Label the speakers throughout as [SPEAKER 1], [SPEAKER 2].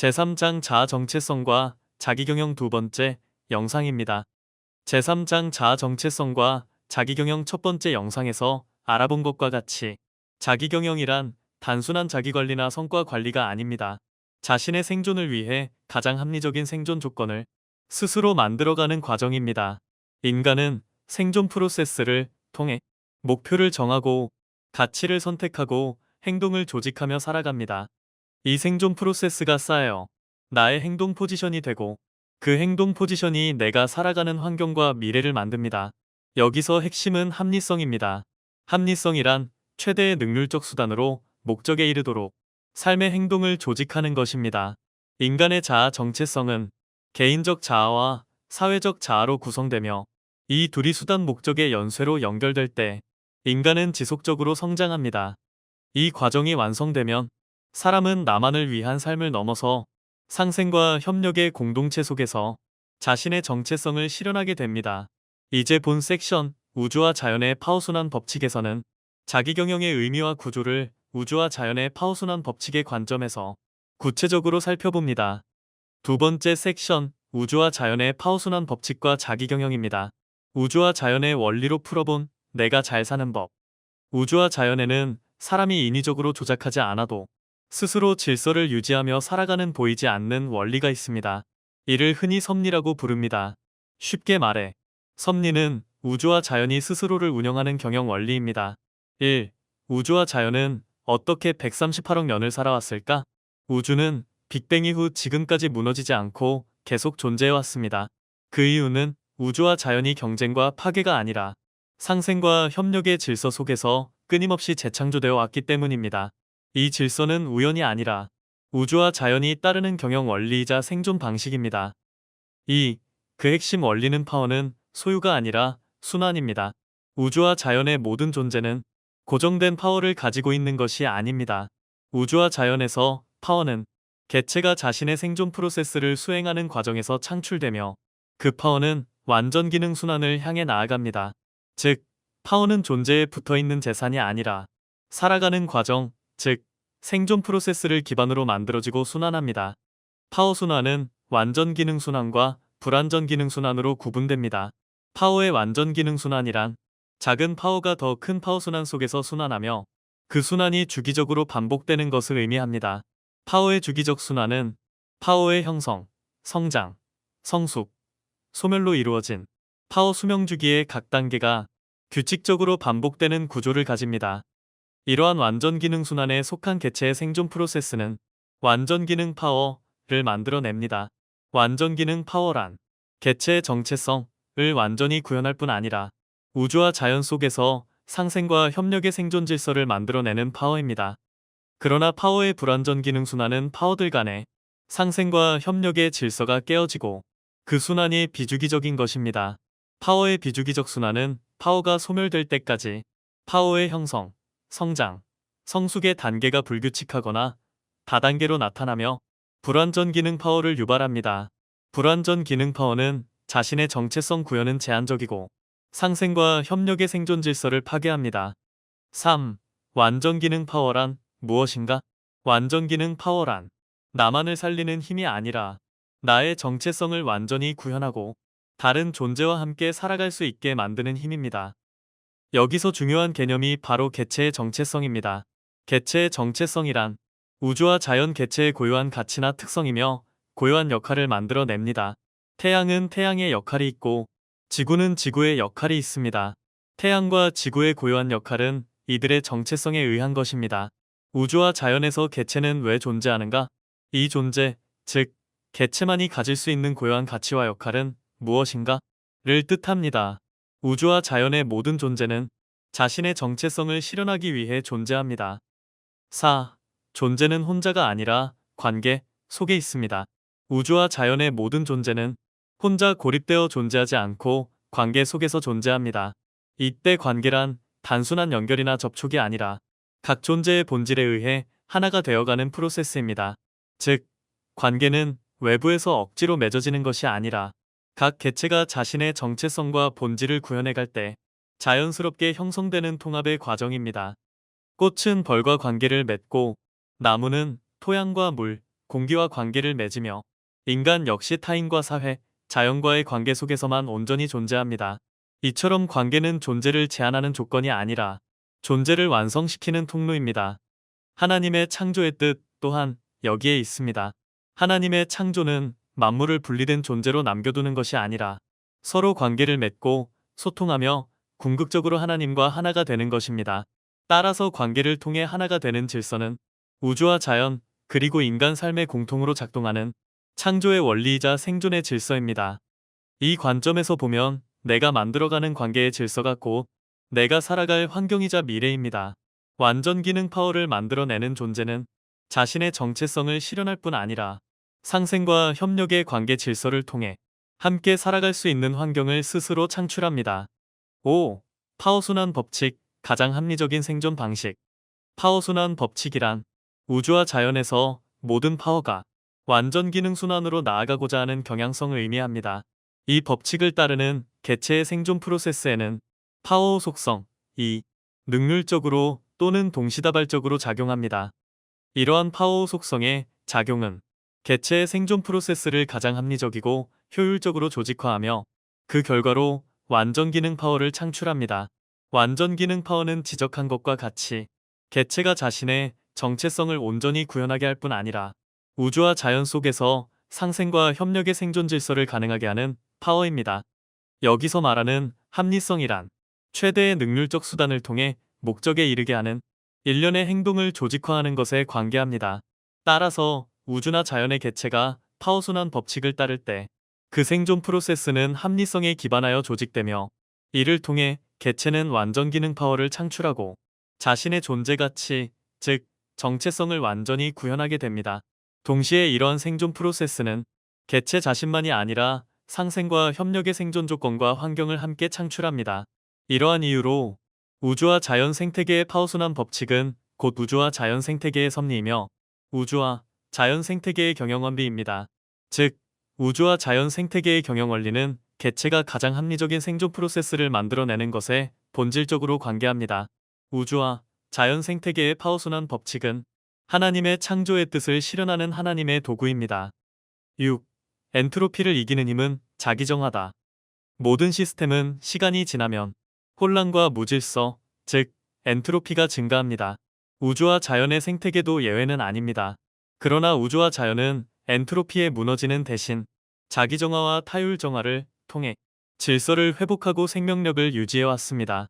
[SPEAKER 1] 제3장 자아 정체성과 자기경영 두 번째 영상입니다. 제3장 자아 정체성과 자기경영 첫 번째 영상에서 알아본 것과 같이 자기경영이란 단순한 자기관리나 성과 관리가 아닙니다. 자신의 생존을 위해 가장 합리적인 생존 조건을 스스로 만들어가는 과정입니다. 인간은 생존 프로세스를 통해 목표를 정하고 가치를 선택하고 행동을 조직하며 살아갑니다. 이 생존 프로세스가 쌓여 나의 행동 포지션이 되고 그 행동 포지션이 내가 살아가는 환경과 미래를 만듭니다. 여기서 핵심은 합리성입니다. 합리성이란 최대의 능률적 수단으로 목적에 이르도록 삶의 행동을 조직하는 것입니다. 인간의 자아 정체성은 개인적 자아와 사회적 자아로 구성되며 이 둘이 수단 목적의 연쇄로 연결될 때 인간은 지속적으로 성장합니다. 이 과정이 완성되면 사람은 나만을 위한 삶을 넘어서 상생과 협력의 공동체 속에서 자신의 정체성을 실현하게 됩니다. 이제 본 섹션 우주와 자연의 파워순환 법칙에서는 자기경영의 의미와 구조를 우주와 자연의 파워순환 법칙의 관점에서 구체적으로 살펴봅니다. 두 번째 섹션 우주와 자연의 파워순환 법칙과 자기경영입니다. 우주와 자연의 원리로 풀어본 내가 잘 사는 법. 우주와 자연에는 사람이 인위적으로 조작하지 않아도 스스로 질서를 유지하며 살아가는 보이지 않는 원리가 있습니다. 이를 흔히 섭리라고 부릅니다. 쉽게 말해 섭리는 우주와 자연이 스스로를 운영하는 경영 원리입니다. 1. 우주와 자연은 어떻게 138억 년을 살아왔을까? 우주는 빅뱅 이후 지금까지 무너지지 않고 계속 존재해왔습니다. 그 이유는 우주와 자연이 경쟁과 파괴가 아니라 상생과 협력의 질서 속에서 끊임없이 재창조되어 왔기 때문입니다. 이 질서는 우연이 아니라 우주와 자연이 따르는 경영 원리이자 생존 방식입니다. 2. 그 핵심 원리는 파워는 소유가 아니라 순환입니다. 우주와 자연의 모든 존재는 고정된 파워를 가지고 있는 것이 아닙니다. 우주와 자연에서 파워는 개체가 자신의 생존 프로세스를 수행하는 과정에서 창출되며 그 파워는 완전 기능 순환을 향해 나아갑니다. 즉, 파워는 존재에 붙어있는 재산이 아니라 살아가는 과정, 즉 생존 프로세스를 기반으로 만들어지고 순환합니다. 파워 순환은 완전 기능 순환과 불완전 기능 순환으로 구분됩니다. 파워의 완전 기능 순환이란 작은 파워가 더 큰 파워 순환 속에서 순환하며 그 순환이 주기적으로 반복되는 것을 의미합니다. 파워의 주기적 순환은 파워의 형성, 성장, 성숙, 소멸로 이루어진 파워 수명 주기의 각 단계가 규칙적으로 반복되는 구조를 가집니다. 이러한 완전 기능 순환에 속한 개체의 생존 프로세스는 완전 기능 파워를 만들어냅니다. 완전 기능 파워란 개체의 정체성을 완전히 구현할 뿐 아니라 우주와 자연 속에서 상생과 협력의 생존 질서를 만들어내는 파워입니다. 그러나 파워의 불완전 기능 순환은 파워들 간의 상생과 협력의 질서가 깨어지고 그 순환이 비주기적인 것입니다. 파워의 비주기적 순환은 파워가 소멸될 때까지 파워의 형성, 성장, 성숙의 단계가 불규칙하거나 다단계로 나타나며 불완전 기능 파워를 유발합니다. 불완전 기능 파워는 자신의 정체성 구현은 제한적이고 상생과 협력의 생존 질서를 파괴합니다. 3. 완전 기능 파워란 무엇인가? 완전 기능 파워란 나만을 살리는 힘이 아니라 나의 정체성을 완전히 구현하고 다른 존재와 함께 살아갈 수 있게 만드는 힘입니다. 여기서 중요한 개념이 바로 개체의 정체성입니다. 개체의 정체성이란 우주와 자연 개체의 고유한 가치나 특성이며 고유한 역할을 만들어냅니다. 태양은 태양의 역할이 있고 지구는 지구의 역할이 있습니다. 태양과 지구의 고유한 역할은 이들의 정체성에 의한 것입니다. 우주와 자연에서 개체는 왜 존재하는가? 이 존재, 즉 개체만이 가질 수 있는 고유한 가치와 역할은 무엇인가?를 뜻합니다. 우주와 자연의 모든 존재는 자신의 정체성을 실현하기 위해 존재합니다. 4. 존재는 혼자가 아니라 관계 속에 있습니다. 우주와 자연의 모든 존재는 혼자 고립되어 존재하지 않고 관계 속에서 존재합니다. 이때 관계란 단순한 연결이나 접촉이 아니라 각 존재의 본질에 의해 하나가 되어가는 프로세스입니다. 즉, 관계는 외부에서 억지로 맺어지는 것이 아니라 각 개체가 자신의 정체성과 본질을 구현해갈 때 자연스럽게 형성되는 통합의 과정입니다. 꽃은 벌과 관계를 맺고 나무는 토양과 물, 공기와 관계를 맺으며 인간 역시 타인과 사회, 자연과의 관계 속에서만 온전히 존재합니다. 이처럼 관계는 존재를 제한하는 조건이 아니라 존재를 완성시키는 통로입니다. 하나님의 창조의 뜻 또한 여기에 있습니다. 하나님의 창조는 만물을 분리된 존재로 남겨두는 것이 아니라 서로 관계를 맺고 소통하며 궁극적으로 하나님과 하나가 되는 것입니다. 따라서 관계를 통해 하나가 되는 질서는 우주와 자연, 그리고 인간 삶의 공통으로 작동하는 창조의 원리이자 생존의 질서입니다. 이 관점에서 보면 내가 만들어가는 관계의 질서가 곧 내가 살아갈 환경이자 미래입니다. 완전 기능 파워를 만들어내는 존재는 자신의 정체성을 실현할 뿐 아니라 상생과 협력의 관계 질서를 통해 함께 살아갈 수 있는 환경을 스스로 창출합니다. 5. 파워순환 법칙, 가장 합리적인 생존 방식. 파워순환 법칙이란 우주와 자연에서 모든 파워가 완전 기능 순환으로 나아가고자 하는 경향성을 의미합니다. 이 법칙을 따르는 개체의 생존 프로세스에는 파워 속성, 능률적으로 또는 동시다발적으로 작용합니다. 이러한 파워 속성의 작용은 개체의 생존 프로세스를 가장 합리적이고 효율적으로 조직화하며 그 결과로 완전 기능 파워를 창출합니다. 완전 기능 파워는 지적한 것과 같이 개체가 자신의 정체성을 온전히 구현하게 할 뿐 아니라 우주와 자연 속에서 상생과 협력의 생존 질서를 가능하게 하는 파워입니다. 여기서 말하는 합리성이란 최대의 능률적 수단을 통해 목적에 이르게 하는 일련의 행동을 조직화하는 것에 관계합니다. 따라서 우주나 자연의 개체가 파워순환 법칙을 따를 때 그 생존 프로세스는 합리성에 기반하여 조직되며 이를 통해 개체는 완전 기능 파워를 창출하고 자신의 존재 가치, 즉 정체성을 완전히 구현하게 됩니다. 동시에 이러한 생존 프로세스는 개체 자신만이 아니라 상생과 협력의 생존 조건과 환경을 함께 창출합니다. 이러한 이유로 우주와 자연 생태계의 파워순환 법칙은 곧 우주와 자연 생태계의 섭리이며 우주와 자연 생태계의 경영원리입니다. 즉, 우주와 자연 생태계의 경영 원리는 개체가 가장 합리적인 생존 프로세스를 만들어내는 것에 본질적으로 관계합니다. 우주와 자연 생태계의 파워순환 법칙은 하나님의 창조의 뜻을 실현하는 하나님의 도구입니다. 6. 엔트로피를 이기는 힘은 자기정화다. 모든 시스템은 시간이 지나면 혼란과 무질서, 즉 엔트로피가 증가합니다. 우주와 자연의 생태계도 예외는 아닙니다. 그러나 우주와 자연은 엔트로피에 무너지는 대신 자기정화와 타율정화를 통해 질서를 회복하고 생명력을 유지해왔습니다.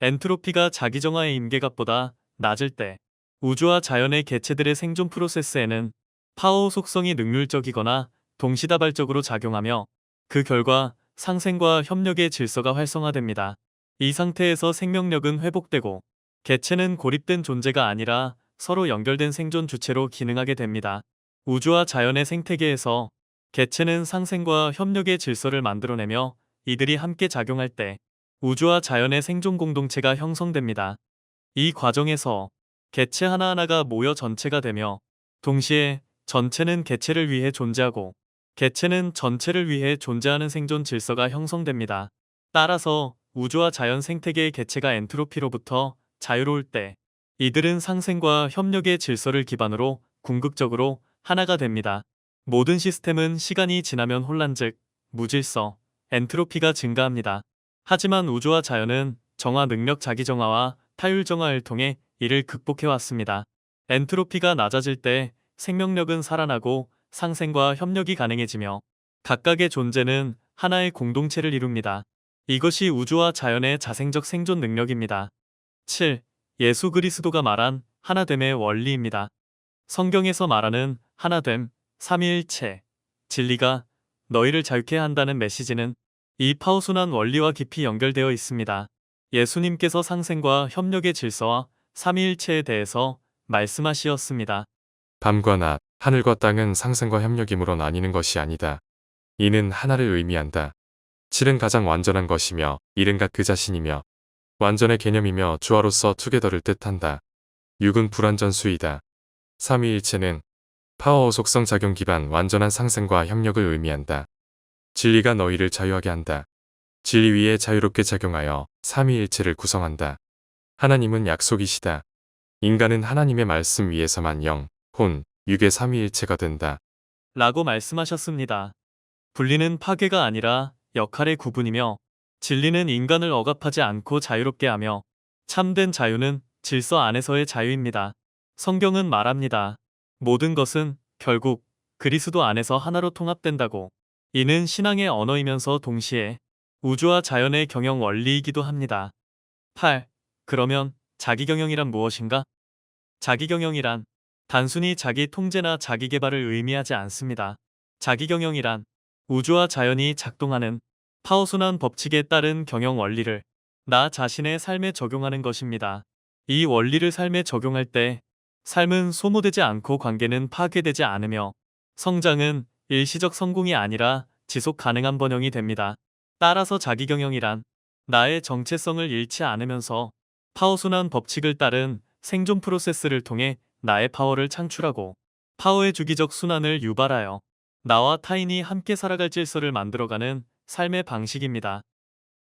[SPEAKER 1] 엔트로피가 자기정화의 임계값보다 낮을 때 우주와 자연의 개체들의 생존 프로세스에는 파워 속성이 능률적이거나 동시다발적으로 작용하며 그 결과 상생과 협력의 질서가 활성화됩니다. 이 상태에서 생명력은 회복되고 개체는 고립된 존재가 아니라 서로 연결된 생존 주체로 기능하게 됩니다. 우주와 자연의 생태계에서 개체는 상생과 협력의 질서를 만들어내며 이들이 함께 작용할 때 우주와 자연의 생존 공동체가 형성됩니다. 이 과정에서 개체 하나하나가 모여 전체가 되며 동시에 전체는 개체를 위해 존재하고 개체는 전체를 위해 존재하는 생존 질서가 형성됩니다. 따라서 우주와 자연 생태계의 개체가 엔트로피로부터 자유로울 때 이들은 상생과 협력의 질서를 기반으로 궁극적으로 하나가 됩니다. 모든 시스템은 시간이 지나면 혼란 즉 무질서, 엔트로피가 증가합니다. 하지만 우주와 자연은 정화 능력 자기정화와 타율정화를 통해 이를 극복해왔습니다. 엔트로피가 낮아질 때 생명력은 살아나고 상생과 협력이 가능해지며 각각의 존재는 하나의 공동체를 이룹니다. 이것이 우주와 자연의 자생적 생존 능력입니다. 7. 예수 그리스도가 말한 하나됨의 원리입니다. 성경에서 말하는 하나됨, 삼위일체, 진리가 너희를 자유케 한다는 메시지는 이 파워순환 원리와 깊이 연결되어 있습니다. 예수님께서 상생과 협력의 질서와 삼위일체에 대해서 말씀하시었습니다.
[SPEAKER 2] 밤과 낮, 하늘과 땅은 상생과 협력이므로 나뉘는 것이 아니다. 이는 하나를 의미한다. 7은 가장 완전한 것이며 1은 각 그 자신이며 완전의 개념이며 주어로서 투게더를 뜻한다. 6은 불완전수이다. 삼위일체는 파워 속성 작용 기반 완전한 상생과 협력을 의미한다. 진리가 너희를 자유하게 한다. 진리 위에 자유롭게 작용하여 삼위일체를 구성한다. 하나님은 약속이시다. 인간은 하나님의 말씀 위에서만 영, 혼, 육의 삼위일체가 된다.
[SPEAKER 1] 라고 말씀하셨습니다. 분리는 파괴가 아니라 역할의 구분이며 진리는 인간을 억압하지 않고 자유롭게 하며 참된 자유는 질서 안에서의 자유입니다. 성경은 말합니다. 모든 것은 결국 그리스도 안에서 하나로 통합된다고. 이는 신앙의 언어이면서 동시에 우주와 자연의 경영 원리이기도 합니다. 8. 그러면 자기경영이란 무엇인가? 자기경영이란 단순히 자기 통제나 자기 개발을 의미하지 않습니다. 자기경영이란 우주와 자연이 작동하는 파워순환 법칙에 따른 경영 원리를 나 자신의 삶에 적용하는 것입니다. 이 원리를 삶에 적용할 때 삶은 소모되지 않고 관계는 파괴되지 않으며 성장은 일시적 성공이 아니라 지속 가능한 번영이 됩니다. 따라서 자기경영이란 나의 정체성을 잃지 않으면서 파워순환 법칙을 따른 생존 프로세스를 통해 나의 파워를 창출하고 파워의 주기적 순환을 유발하여 나와 타인이 함께 살아갈 질서를 만들어가는 삶의 방식입니다.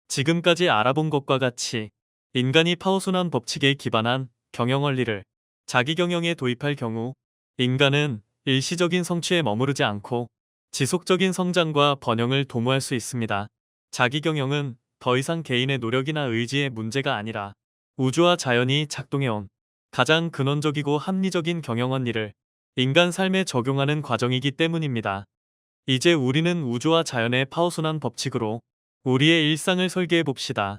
[SPEAKER 1] 지금까지 알아본 것과 같이 인간이 파워순환 법칙에 기반한 경영 원리를 자기 경영에 도입할 경우 인간은 일시적인 성취에 머무르지 않고 지속적인 성장과 번영을 도모할 수 있습니다. 자기 경영은 더 이상 개인의 노력이나 의지의 문제가 아니라 우주와 자연이 작동해온 가장 근원적이고 합리적인 경영 원리를 인간 삶에 적용하는 과정이기 때문입니다. 이제 우리는 우주와 자연의 파워순환 법칙으로 우리의 일상을 설계해 봅시다.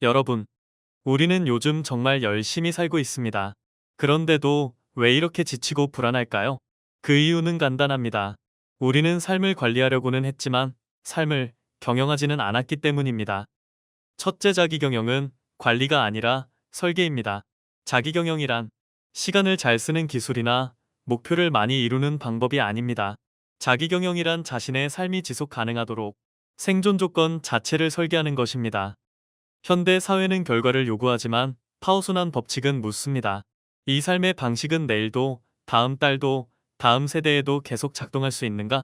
[SPEAKER 1] 여러분, 우리는 요즘 정말 열심히 살고 있습니다. 그런데도 왜 이렇게 지치고 불안할까요? 그 이유는 간단합니다. 우리는 삶을 관리하려고는 했지만 삶을 경영하지는 않았기 때문입니다. 첫째, 자기경영은 관리가 아니라 설계입니다. 자기경영이란 시간을 잘 쓰는 기술이나 목표를 많이 이루는 방법이 아닙니다. 자기경영이란 자신의 삶이 지속 가능하도록 생존 조건 자체를 설계하는 것입니다. 현대 사회는 결과를 요구하지만 파워순환 법칙은 묻습니다. 이 삶의 방식은 내일도, 다음 달도, 다음 세대에도 계속 작동할 수 있는가?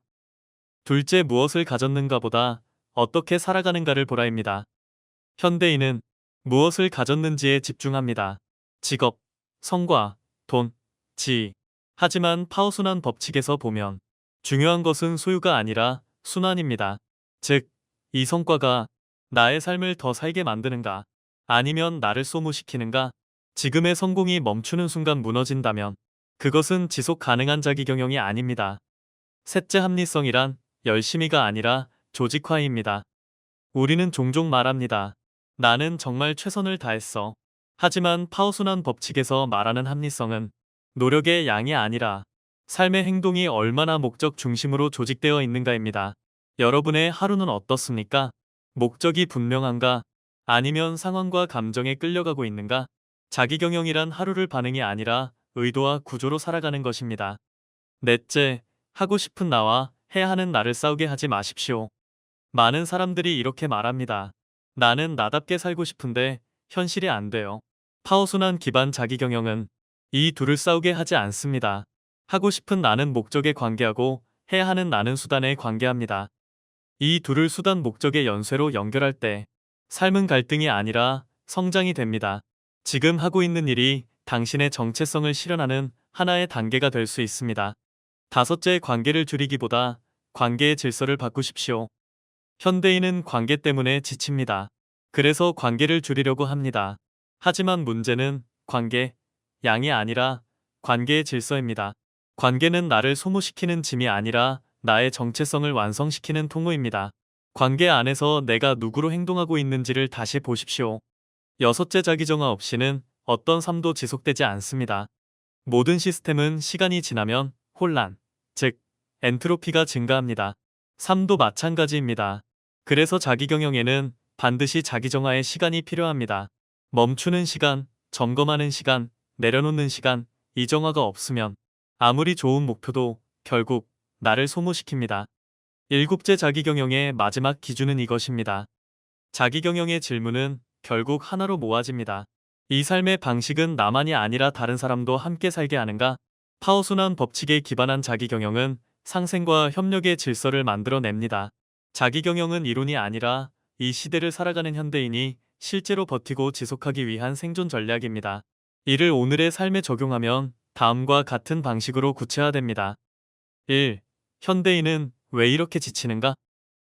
[SPEAKER 1] 둘째, 무엇을 가졌는가보다 어떻게 살아가는가를 보라입니다. 현대인은 무엇을 가졌는지에 집중합니다. 직업, 성과, 돈, 지위. 하지만 파워순환 법칙에서 보면 중요한 것은 소유가 아니라 순환입니다. 즉, 이 성과가 나의 삶을 더 살게 만드는가, 아니면 나를 소모시키는가? 지금의 성공이 멈추는 순간 무너진다면 그것은 지속 가능한 자기경영이 아닙니다. 셋째, 합리성이란 열심히가 아니라 조직화입니다. 우리는 종종 말합니다. 나는 정말 최선을 다했어. 하지만 파워순환 법칙에서 말하는 합리성은 노력의 양이 아니라 삶의 행동이 얼마나 목적 중심으로 조직되어 있는가입니다. 여러분의 하루는 어떻습니까? 목적이 분명한가? 아니면 상황과 감정에 끌려가고 있는가? 자기경영이란 하루를 반응이 아니라 의도와 구조로 살아가는 것입니다. 넷째, 하고 싶은 나와 해야 하는 나를 싸우게 하지 마십시오. 많은 사람들이 이렇게 말합니다. 나는 나답게 살고 싶은데 현실이 안 돼요. 파워순환 기반 자기경영은 이 둘을 싸우게 하지 않습니다. 하고 싶은 나는 목적에 관계하고 해야 하는 나는 수단에 관계합니다. 이 둘을 수단 목적의 연쇄로 연결할 때 삶은 갈등이 아니라 성장이 됩니다. 지금 하고 있는 일이 당신의 정체성을 실현하는 하나의 단계가 될 수 있습니다. 다섯째, 관계를 줄이기보다 관계의 질서를 바꾸십시오. 현대인은 관계 때문에 지칩니다. 그래서 관계를 줄이려고 합니다. 하지만 문제는 관계, 양이 아니라 관계의 질서입니다. 관계는 나를 소모시키는 짐이 아니라 나의 정체성을 완성시키는 통로입니다. 관계 안에서 내가 누구로 행동하고 있는지를 다시 보십시오. 여섯째, 자기정화 없이는 어떤 삶도 지속되지 않습니다. 모든 시스템은 시간이 지나면 혼란, 즉 엔트로피가 증가합니다. 삶도 마찬가지입니다. 그래서 자기경영에는 반드시 자기정화의 시간이 필요합니다. 멈추는 시간, 점검하는 시간, 내려놓는 시간, 이 정화가 없으면 아무리 좋은 목표도 결국 나를 소모시킵니다. 일곱째, 자기경영의 마지막 기준은 이것입니다. 자기경영의 질문은 결국 하나로 모아집니다. 이 삶의 방식은 나만이 아니라 다른 사람도 함께 살게 하는가? 파워순환 법칙에 기반한 자기경영은 상생과 협력의 질서를 만들어냅니다. 자기경영은 이론이 아니라 이 시대를 살아가는 현대인이 실제로 버티고 지속하기 위한 생존 전략입니다. 이를 오늘의 삶에 적용하면 다음과 같은 방식으로 구체화됩니다. 1. 현대인은 왜 이렇게 지치는가?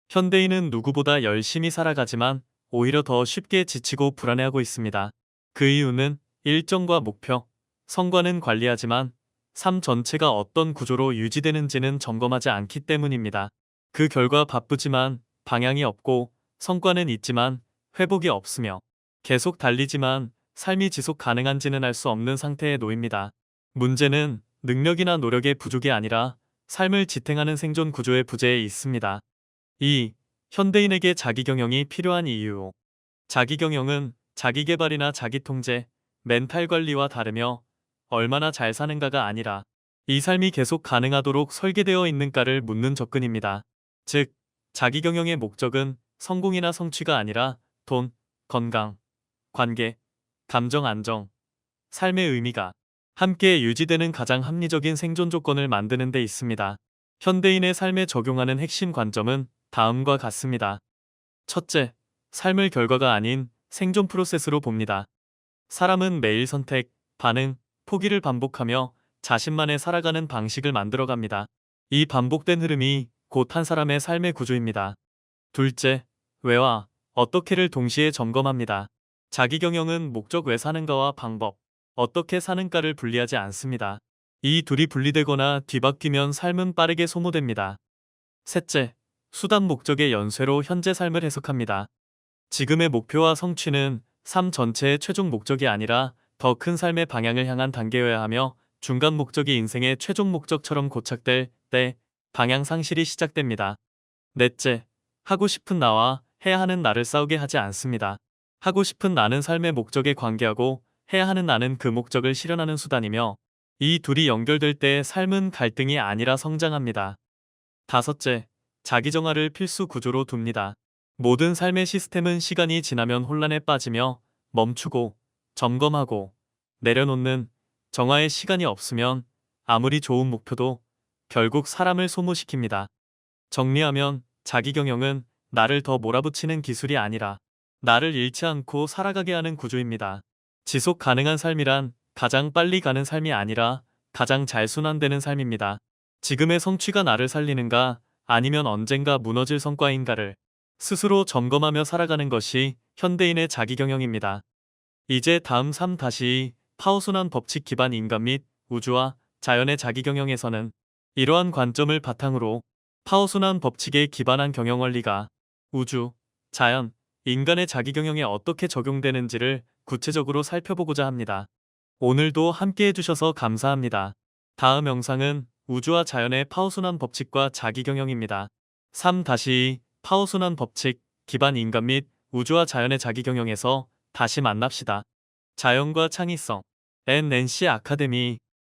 [SPEAKER 1] 현대인은 누구보다 열심히 살아가지만 오히려 더 쉽게 지치고 불안해하고 있습니다. 그 이유는 일정과 목표, 성과는 관리하지만 삶 전체가 어떤 구조로 유지되는지는 점검하지 않기 때문입니다. 그 결과 바쁘지만 방향이 없고 성과는 있지만 회복이 없으며 계속 달리지만 삶이 지속 가능한지는 알 수 없는 상태에 놓입니다. 문제는 능력이나 노력의 부족이 아니라 삶을 지탱하는 생존 구조의 부재에 있습니다. 2. 현대인에게 자기경영이 필요한 이유. 자기경영은 자기개발이나 자기통제, 멘탈 관리와 다르며 얼마나 잘 사는가가 아니라 이 삶이 계속 가능하도록 설계되어 있는가를 묻는 접근입니다. 즉, 자기경영의 목적은 성공이나 성취가 아니라 돈, 건강, 관계, 감정 안정, 삶의 의미가 함께 유지되는 가장 합리적인 생존 조건을 만드는 데 있습니다. 현대인의 삶에 적용하는 핵심 관점은 다음과 같습니다. 첫째, 삶을 결과가 아닌 생존 프로세스로 봅니다. 사람은 매일 선택, 반응, 포기를 반복하며 자신만의 살아가는 방식을 만들어갑니다. 이 반복된 흐름이 곧 한 사람의 삶의 구조입니다. 둘째, 왜와 어떻게를 동시에 점검합니다. 자기경영은 목적 왜 사는가와 방법, 어떻게 사는가를 분리하지 않습니다. 이 둘이 분리되거나 뒤바뀌면 삶은 빠르게 소모됩니다. 셋째, 수단 목적의 연쇄로 현재 삶을 해석합니다. 지금의 목표와 성취는 삶 전체의 최종 목적이 아니라 더 큰 삶의 방향을 향한 단계여야 하며 중간 목적이 인생의 최종 목적처럼 고착될 때 방향 상실이 시작됩니다. 넷째, 하고 싶은 나와 해야 하는 나를 싸우게 하지 않습니다. 하고 싶은 나는 삶의 목적에 관계하고 해야 하는 나는 그 목적을 실현하는 수단이며 이 둘이 연결될 때 삶은 갈등이 아니라 성장합니다. 다섯째, 자기정화를 필수 구조로 둡니다. 모든 삶의 시스템은 시간이 지나면 혼란에 빠지며 멈추고 점검하고 내려놓는 정화의 시간이 없으면 아무리 좋은 목표도 결국 사람을 소모시킵니다. 정리하면 자기경영은 나를 더 몰아붙이는 기술이 아니라 나를 잃지 않고 살아가게 하는 구조입니다. 지속 가능한 삶이란 가장 빨리 가는 삶이 아니라 가장 잘 순환되는 삶입니다. 지금의 성취가 나를 살리는가 아니면 언젠가 무너질 성과인가를 스스로 점검하며 살아가는 것이 현대인의 자기경영입니다. 이제 다음 3-2 파워순환 법칙 기반 인간 및 우주와 자연의 자기경영에서는 이러한 관점을 바탕으로 파워순환 법칙에 기반한 경영원리가 우주, 자연, 인간의 자기경영에 어떻게 적용되는지를 구체적으로 살펴보고자 합니다. 오늘도 함께 해주셔서 감사합니다. 다음 영상은 우주와 자연의 파워순환 법칙과 자기경영입니다. 3-2 파워순환 법칙 기반 인간 및 우주와 자연의 자기경영에서 다시 만납시다. 자연과 창의성 NNC 아카데미